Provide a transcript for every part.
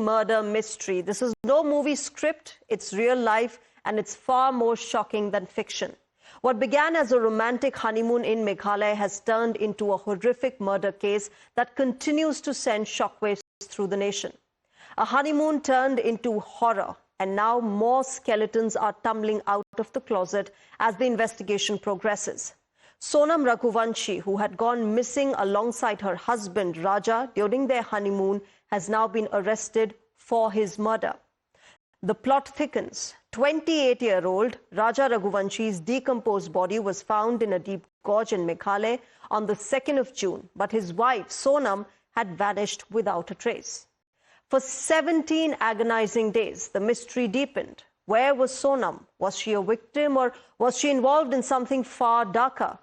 murder mystery. This is no movie script, it's real life, and it's far more shocking than fiction. What began as a romantic honeymoon in Meghalaya has turned into a horrific murder case that continues to send shockwaves through the nation. A honeymoon turned into horror, and now more skeletons are tumbling out of the closet as the investigation progresses. Sonam Raghuvanshi, who had gone missing alongside her husband Raja during their honeymoon, has now been arrested for his murder. The plot thickens. 28-year-old Raja Raghuvanshi's decomposed body was found in a deep gorge in Meghalaya on the 2nd of June, but his wife Sonam had vanished without a trace. For 17 agonizing days, the mystery deepened. Where was Sonam? Was she a victim, or was she involved in something far darker?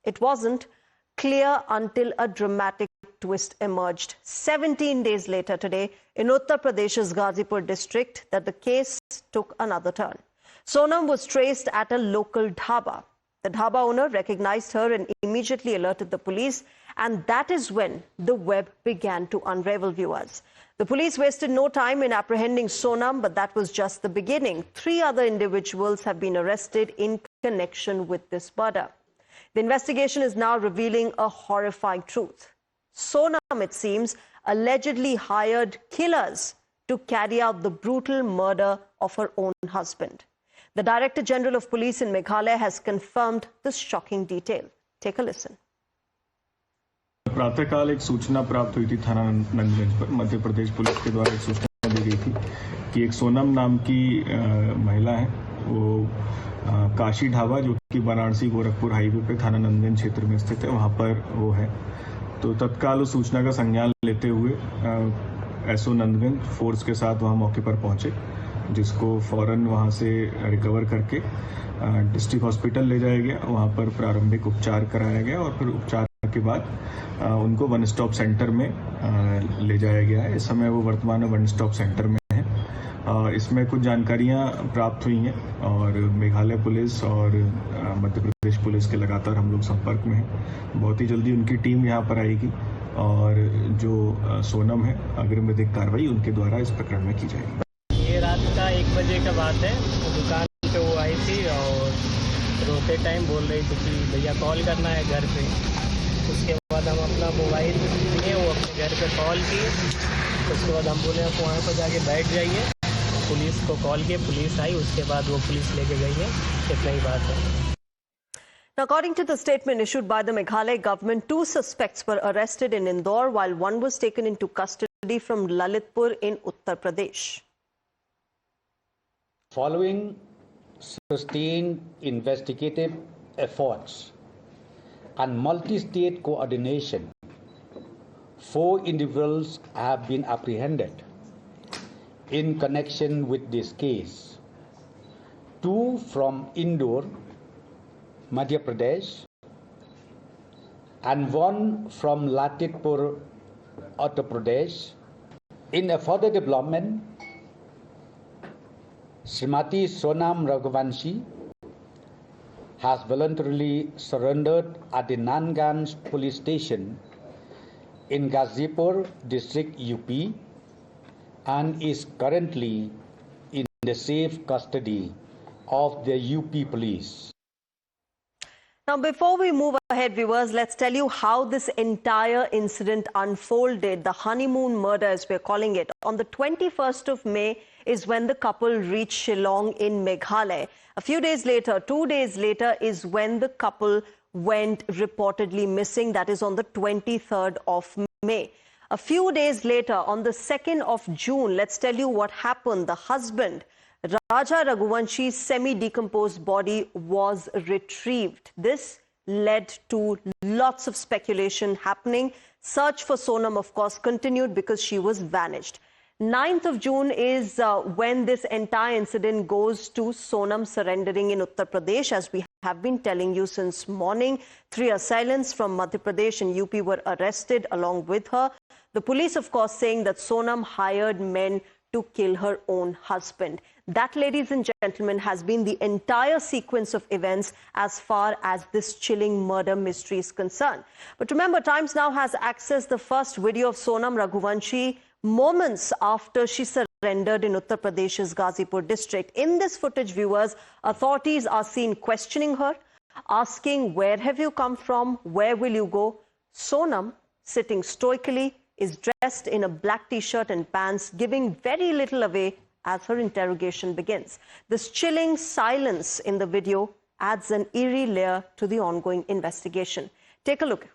It wasn't clear until a dramatic twist emerged 17 days later today in Uttar Pradesh's Ghazipur district that the case took another turn. Sonam was traced at a local dhaba. The dhaba owner recognized her and immediately alerted the police, and that is when the web began to unravel, viewers. The police wasted no time in apprehending Sonam, but that was just the beginning. 3 other individuals have been arrested in connection with this murder. The investigation is now revealing a horrifying truth. Sonam, it seems, allegedly hired killers to carry out the brutal murder of her own husband. The Director General of Police in Meghalaya has confirmed this shocking detail. Take a listen. प्रातःकाल एक सूचना प्राप्त हुई थी थाना नंदगंज पर। Madhya Pradesh police के द्वारा एक सूचना दी गई थी कि एक सोनम नाम की महिला है, वो काशी ढाबा जो कि वाराणसी गोरखपुर हाईवे पे थाना नंदगंज क्षेत्र में स्थित है, वहां पर वो है। तो तत्काल उस सूचना का संज्ञान लेते हुए एसओ नंदगंज फोर्स के साथ वहां मौके पर पहुंचे, जिसको फौरन वहां से रिकवर करके डिस्ट्रिक्ट हॉस्पिटल ले जाया गया। वहां पर प्रारंभिक उपचार कराया गया और फिर उपचार के बाद उनको वन स्टॉप सेंटर में ले जाया गया है। इस समय वो वर्तमान में वन स्टॉप सेंटर में है। इसमें कुछ जानकारियां प्राप्त हुई हैं और मेघालय पुलिस और मध्य प्रदेश पुलिस के लगातार हम लोग संपर्क में हैं। बहुत ही जल्दी उनकी टीम यहाँ पर आएगी और जो सोनम है अग्रिम विधिक कार्रवाई उनके द्वारा इस प्रकरण में की जाएगी। ये रात का 1 बजे का बात है। दुकान पे वो आई थी और रोते टाइम बोल रही थी कि भैया कॉल करना है घर पे। उसके बाद हम अपना मोबाइल लिए, वो अपने घर पे कॉल की। उसके बाद हम बोले आप वहाँ पर जाके बैठ जाइए। पुलिस को कॉल किए, पुलिस आई, उसके बाद वो पुलिस लेके गई है। इतना ही बात है। Now, according to the statement issued by the Meghalaya government, 2 suspects were arrested in Indore while 1 was taken into custody from Lalitpur in Uttar Pradesh. Following sustained investigative efforts and multi-state coordination, 4 individuals have been apprehended in connection with this case. 2 from Indore, Madhya Pradesh, and 1 from Lalitpur, Uttar Pradesh. In a further development, Srimati Sonam Raghuvanshi has voluntarily surrendered at the Nanganj police station in Ghazipur district UP and is currently in the safe custody of the UP police. Now, before we move ahead, viewers, let's tell you how this entire incident unfolded. The honeymoon murder, as we're calling it. On the 21st of May is when the couple reached Shillong in Meghalaya. A few days later, 2 days later, is when the couple went reportedly missing. That is on the 23rd of May. A few days later, on the 2nd of June, let's tell you what happened. The husband, Raja Raghuvanshi's semi-decomposed body was retrieved. This led to lots of speculation happening. Search for Sonam, of course, continued because she was vanished. 9th of June is when this entire incident goes to Sonam surrendering in Uttar Pradesh, as we have been telling you since morning. 3 assailants from Madhya Pradesh and UP were arrested along with her. The police, of course, saying that Sonam hired men to kill her own husband. That, ladies and gentlemen, has been the entire sequence of events as far as this chilling murder mystery is concerned. But remember, Times Now has accessed the first video of Sonam Raghuvanshi moments after she surrendered in Uttar Pradesh's Ghazipur district. In this footage, viewers, authorities are seen questioning her, asking, where have you come from? Where will you go? Sonam, sitting stoically, is dressed in a black t-shirt and pants, giving very little away as her interrogation begins. This chilling silence in the video adds an eerie layer to the ongoing investigation. Take a look.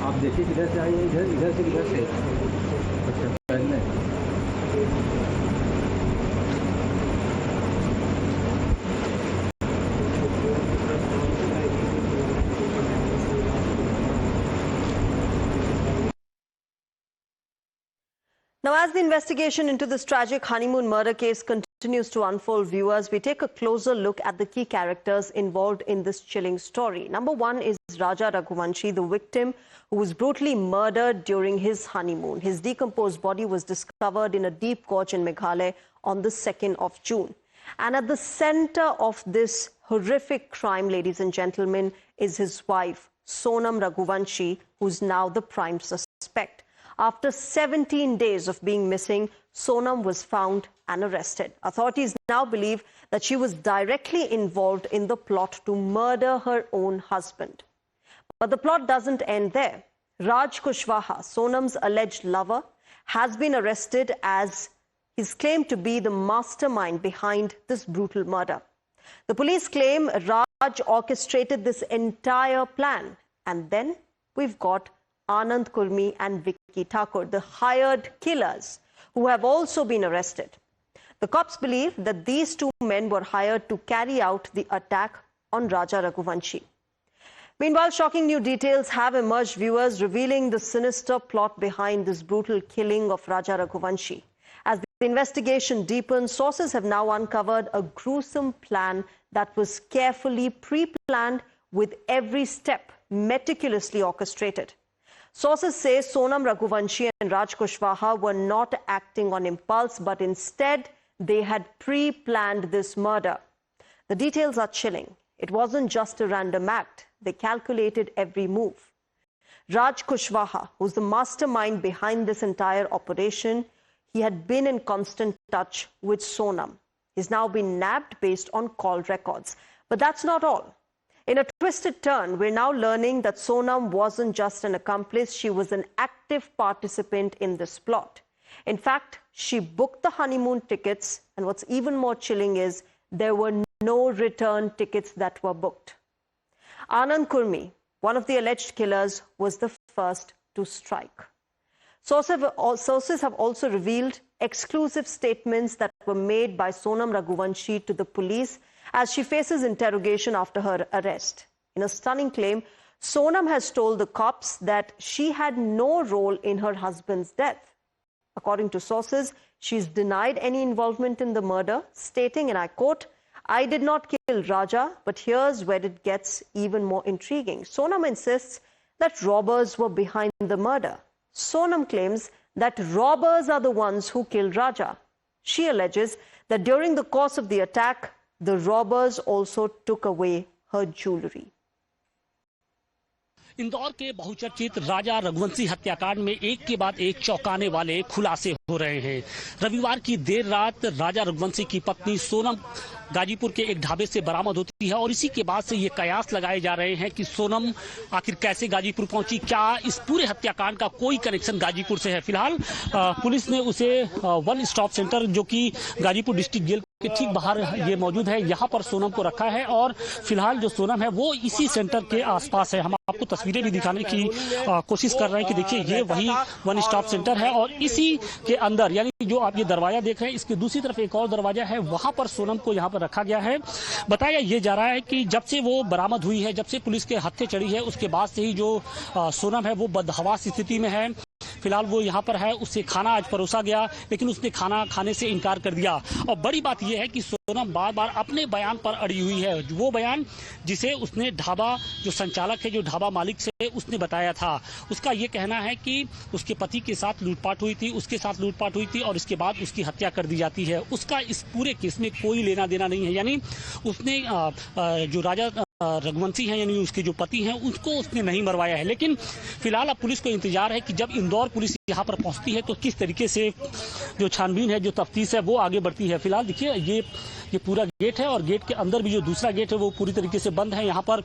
आप देखिए किधर से आई है, इधर से किधर से? अच्छा, पहले Now, as the investigation into this tragic honeymoon murder case continues to unfold, viewers, we take a closer look at the key characters involved in this chilling story. Number one is Raja Raghuvanshi, the victim who was brutally murdered during his honeymoon. His decomposed body was discovered in a deep gorge in Meghalaya on the 2nd of June. And at the center of this horrific crime, ladies and gentlemen, is his wife, Sonam Raghuvanshi, who's now the prime suspect. After 17 days of being missing, Sonam was found and arrested. Authorities now believe that she was directly involved in the plot to murder her own husband. But the plot doesn't end there. Raj Kushwaha, Sonam's alleged lover, has been arrested as he's claimed to be the mastermind behind this brutal murder. The police claim Raj orchestrated this entire plan. And then we've got Anand Kurmi and Vicky Thakur, the hired killers, who have also been arrested. The cops believe that these two men were hired to carry out the attack on Raja Raghuvanshi. Meanwhile, shocking new details have emerged, viewers, revealing the sinister plot behind this brutal killing of Raja Raghuvanshi. As the investigation deepens, sources have now uncovered a gruesome plan that was carefully pre-planned, with every step meticulously orchestrated. Sources say Sonam Raghuvanshi and Raj Kushwaha were not acting on impulse, but instead they had pre-planned this murder. The details are chilling. It wasn't just a random act. They calculated every move. Raj Kushwaha, who's the mastermind behind this entire operation, he had been in constant touch with Sonam. He's now been nabbed based on call records. But that's not all. In a twisted turn, we're now learning that Sonam wasn't just an accomplice, she was an active participant in this plot. In fact, she booked the honeymoon tickets, and what's even more chilling is there were no return tickets that were booked. Anand Kurmi, one of the alleged killers, was the first to strike. Sources have also revealed exclusive statements that were made by Sonam Raghuvanshi to the police as she faces interrogation after her arrest. In a stunning claim, Sonam has told the cops that she had no role in her husband's death. According to sources, she's denied any involvement in the murder, stating, and I quote, "I did not kill Raja, but here's where it gets even more intriguing." Sonam insists that robbers were behind the murder. Sonam claims that robbers are the ones who killed Raja. She alleges that during the course of the attack, the robbers also took away her jewelry. Indore के बहुचर्चित राजा रघुवंशी हत्याकांड में एक के बाद एक चौंकाने वाले खुलासे हो रहे हैं। रविवार की देर रात राजा रघुवंशी की पत्नी सोनम गाजीपुर के एक ढाबे से बरामद होती है और इसी के बाद से ये कयास लगाए जा रहे हैं कि सोनम आखिर कैसे गाजीपुर पहुंची, क्या इस पूरे हत्याकांड का कोई कनेक्शन गाजीपुर से है। फिलहाल पुलिस ने उसे वन स्टॉप सेंटर, जो कि गाजीपुर डिस्ट्रिक्ट जेल के ठीक बाहर ये मौजूद है, यहाँ पर सोनम को रखा है और फिलहाल जो सोनम है वो इसी सेंटर के आसपास है। हम आपको तस्वीरें भी दिखाने की कोशिश कर रहे हैं कि देखिए ये वही वन स्टॉप सेंटर है और इसी के अंदर, यानी जो आप ये दरवाजा देख रहे हैं, इसके दूसरी तरफ एक और दरवाजा है, वहां पर सोनम को यहाँ पर रखा गया है। बताया ये जा रहा है कि जब से वो बरामद हुई है, जब से पुलिस के हत्थे चढ़ी है, उसके बाद से ही जो सोनम है वो बदहवास स्थिति में है। फिलहाल वो यहाँ पर है, उससे खाना आज परोसा गया, लेकिन उसने खाना खाने से इनकार कर दिया। और बड़ी बात यह है कि सोनम बार बार अपने बयान पर अड़ी हुई है, वो बयान जिसे उसने ढाबा, जो संचालक है, जो ढाबा मालिक से उसने बताया था। उसका ये कहना है कि उसके पति के साथ लूटपाट हुई थी, उसके साथ लूटपाट हुई थी और इसके बाद उसकी हत्या कर दी जाती है। उसका इस पूरे केस में कोई लेना देना नहीं है, यानी उसने जो राजा रघुवंशी हैं यानी उसके जो पति हैं उनको उसने नहीं मरवाया है। लेकिन फिलहाल अब पुलिस को इंतजार है कि जब इंदौर पुलिस यहाँ पर पहुँचती है तो किस तरीके से जो छानबीन है, जो तफ्तीश है वो आगे बढ़ती है। फिलहाल देखिए ये पूरा गेट है और गेट के अंदर भी जो दूसरा गेट है वो पूरी तरीके से बंद है। यहाँ पर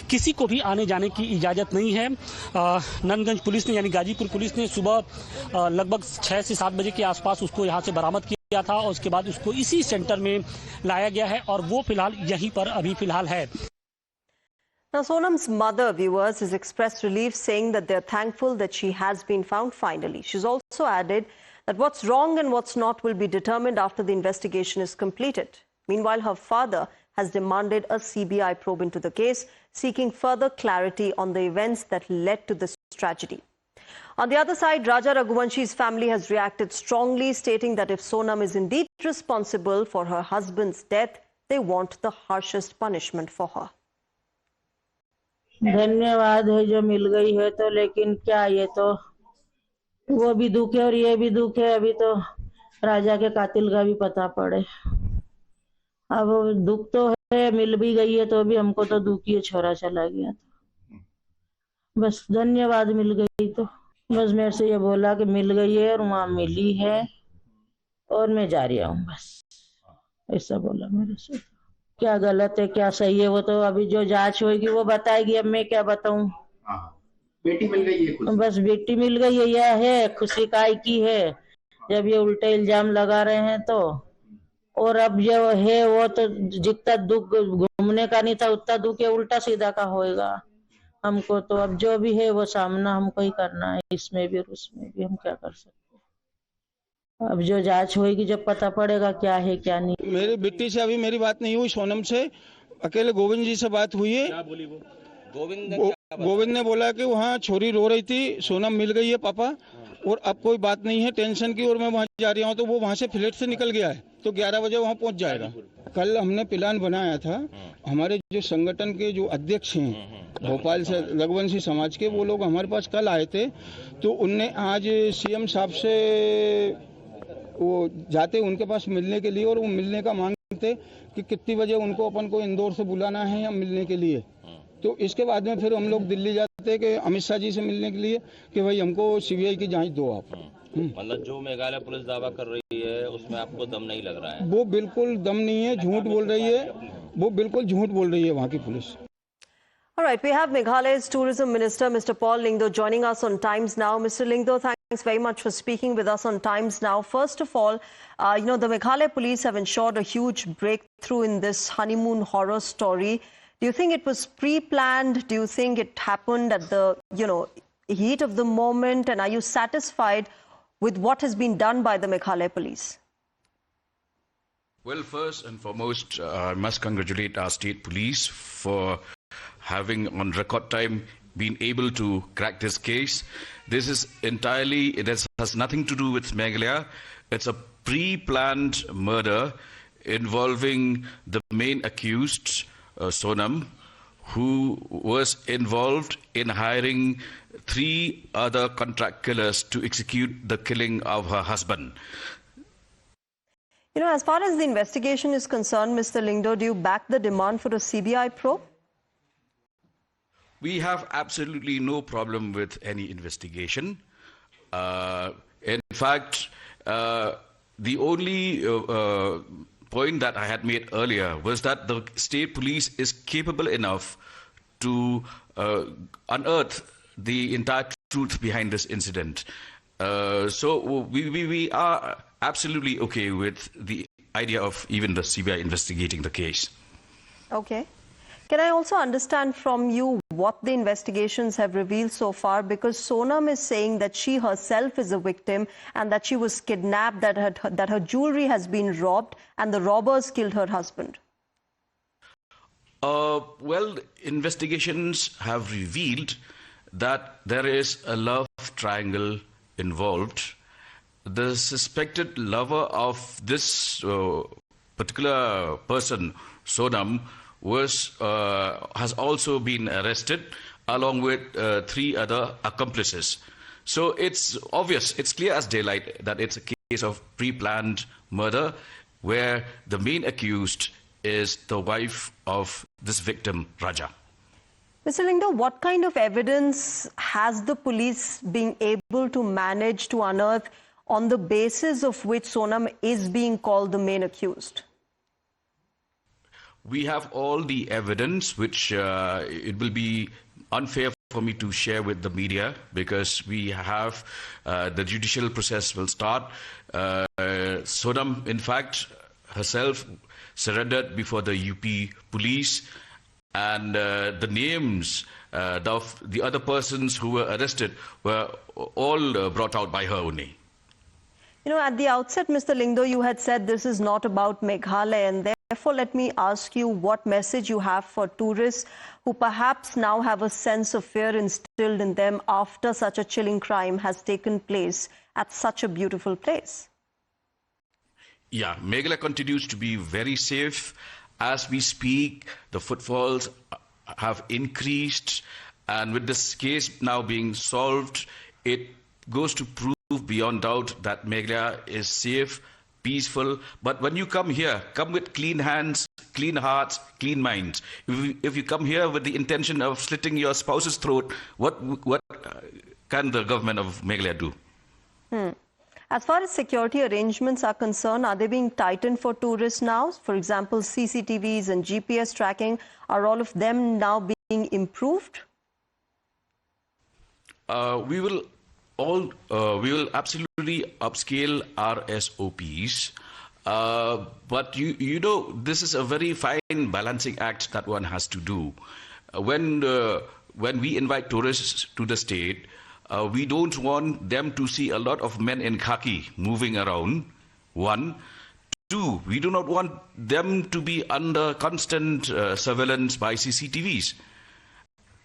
किसी को भी आने जाने की इजाज़त नहीं है। नंदगंज पुलिस ने यानी गाजीपुर पुलिस ने सुबह लगभग 6 से 7 बजे के आसपास उसको यहाँ से बरामद किया था और उसके बाद उसको इसी सेंटर में लाया गया है और वो फिलहाल यहीं पर अभी फिलहाल है। Now, Sonam's mother, viewers, has expressed relief, saying that they're thankful that she has been found finally. She's also added that what's wrong and what's not will be determined after the investigation is completed. Meanwhile, her father has demanded a CBI probe into the case, seeking further clarity on the events that led to this tragedy. On the other side, Raja Raghuvanshi's family has reacted strongly, stating that if Sonam is indeed responsible for her husband's death, they want the harshest punishment for her. धन्यवाद है जो मिल गई है तो, लेकिन क्या ये तो वो भी दुख है और ये भी दुख है। अभी तो राजा के कातिल का भी पता पड़े। अब दुख तो है, मिल भी गई है तो भी हमको तो दुख ही है, छोरा चला गया तो बस धन्यवाद मिल गई तो बस मेरे से ये बोला कि मिल गई है और वहाँ मिली है और मैं जा रही हूँ, बस ऐसा बोला मेरे से। क्या गलत है क्या सही है वो तो अभी जो जांच होगी वो बताएगी, अब मैं क्या बताऊं। बेटी मिल गई है, बस बेटी मिल गई है, यह है खुशी काय की है जब ये उल्टे इल्जाम लगा रहे हैं तो। और अब जो है वो तो जितना दुख घूमने का नहीं था उतना दुख है उल्टा सीधा का होएगा हमको। तो अब जो भी है वो सामना हमको ही करना है, इसमें भी और उसमें भी। हम क्या कर सकते हैं, अब जो जांच होगी जब पता पड़ेगा क्या है क्या नहीं। मेरी बेटी से अभी मेरी बात नहीं हुई, सोनम से अकेले गोविंद जी से बात हुई है। क्या बोली वो? गोविंद ने बोला कि वहाँ छोरी रो रही थी, सोनम मिल गई है पापा और अब कोई बात नहीं है टेंशन की, और मैं वहाँ जा रही हूँ। तो वो वहाँ से फ्लैट से निकल गया है तो 11 बजे वहाँ पहुँच जाएगा। कल हमने प्लान बनाया था, हमारे जो संगठन के जो अध्यक्ष हैं भोपाल से रघुवंशी समाज के, वो लोग हमारे पास कल आए थे। तो उनने आज सीएम साहब से वो जाते उनके पास मिलने के लिए और वो मिलने का मांगते कि कितनी बजे उनको अपन को इंदौर से बुलाना है या मिलने के लिए। तो इसके बाद में फिर हम लोग दिल्ली जाते कि अमित शाह जी से मिलने के लिए कि भाई हमको सीबीआई की जांच दो आप। मतलब जो मेघालय पुलिस दावा कर रही है उसमें आपको दम नहीं लग रहा है? वो बिल्कुल दम नहीं है, झूठ बोल रही है, वो बिल्कुल झूठ बोल रही है वहाँ की police. All right, we have Meghalaya's Tourism Minister, Mr. Paul Lyngdoh, joining us on Times Now. Mr. Lyngdoh, thanks very much for speaking with us on Times Now. First of all, the Meghalaya police have ensured a huge breakthrough in this honeymoon horror story. Do you think it was pre-planned? Do you think it happened at the, heat of the moment? And are you satisfied with what has been done by the Meghalaya police? Well, first and foremost, I must congratulate our state police for having on record time been able to crack this case. This is entirely, it has nothing to do with Meghalaya. It's a pre-planned murder involving the main accused, Sonam, who was involved in hiring 3 other contract killers to execute the killing of her husband. As far as the investigation is concerned, Mr. Lyngdoh, do you back the demand for a CBI probe? We have absolutely no problem with any investigation. In fact, the only point that I had made earlier was that the state police is capable enough to unearth the entire truth behind this incident. So we are absolutely okay with the idea of even the CBI investigating the case. Okay. Can I also understand from you what the investigations have revealed so far? Because Sonam is saying that she herself is a victim and that she was kidnapped, that her jewelry has been robbed and the robbers killed her husband. Well, investigations have revealed that there is a love triangle involved. The suspected lover of this particular person, Sonam, has also been arrested along with 3 other accomplices. So it's obvious, it's clear as daylight that it's a case of pre-planned murder where the main accused is the wife of this victim, Raja. Mr. Linger, what kind of evidence has the police been able to manage to unearth on the basis of which Sonam is being called the main accused? We have all the evidence, which it will be unfair for me to share with the media, because we have the judicial process will start. Sonam, in fact, herself surrendered before the UP police, and the names of the other persons who were arrested were all brought out by her only. You know, at the outset, Mr. Linger, you had said this is not about Meghalaya, and therefore let me ask you what message you have for tourists who perhaps now have a sense of fear instilled in them after such a chilling crime has taken place at such a beautiful place. Yeah, Meghalaya continues to be very safe. As we speak, the footfalls have increased, and with this case now being solved, it goes to prove beyond doubt that Meghalaya is safe, peaceful. But when you come here, come with clean hands, clean hearts, clean minds. If you come here with the intention of slitting your spouse's throat, what can the government of Meghalaya do? As far as security arrangements are concerned, are they being tightened for tourists now? For example, CCTVs and GPS tracking, are all of them now being improved? We will absolutely upscale our SOPs. But you know, this is a very fine balancing act that one has to do. When we invite tourists to the state, we don't want them to see a lot of men in khaki moving around, one. Two, we do not want them to be under constant surveillance by CCTVs.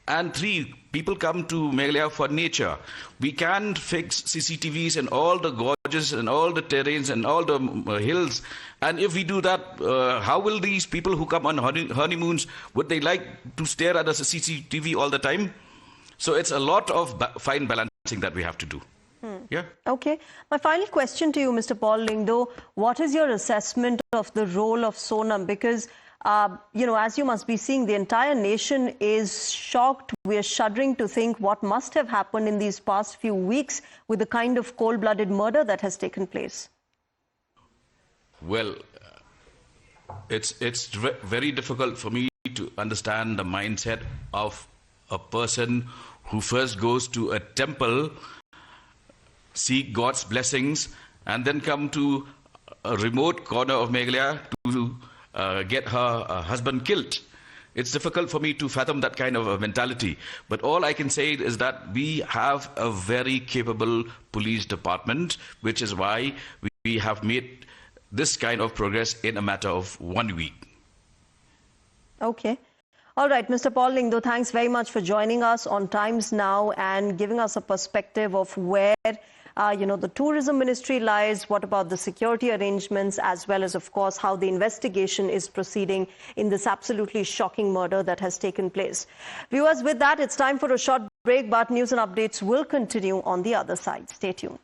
And three, people come to Meghalaya for nature. We can't fix CCTVs in all the gorges and all the terrains and all the hills. And if we do that, how will these people who come on honeymoons, would they like to stare at a CCTV all the time? So it's a lot of fine balancing that we have to do. Yeah. Okay. My final question to you, Mr. Paul Linger, what is your assessment of the role of Sonam? Because, you know, as you must be seeing, the entire nation is shocked. We are shuddering to think what must have happened in these past few weeks with the kind of cold-blooded murder that has taken place. Well, it's very difficult for me to understand the mindset of a person who first goes to a temple, seek God's blessings, and then come to a remote corner of Meghalaya to get her husband killed. It's difficult for me to fathom that kind of a mentality. But all I can say is that we have a very capable police department, which is why we have made this kind of progress in a matter of 1 week. Okay. All right, Mr. Paul Linger, thanks very much for joining us on Times Now and giving us a perspective of where, you know, the tourism ministry lies, what about the security arrangements, as well as, of course, how the investigation is proceeding in this absolutely shocking murder that has taken place. Viewers, with that, it's time for a short break, but news and updates will continue on the other side. Stay tuned.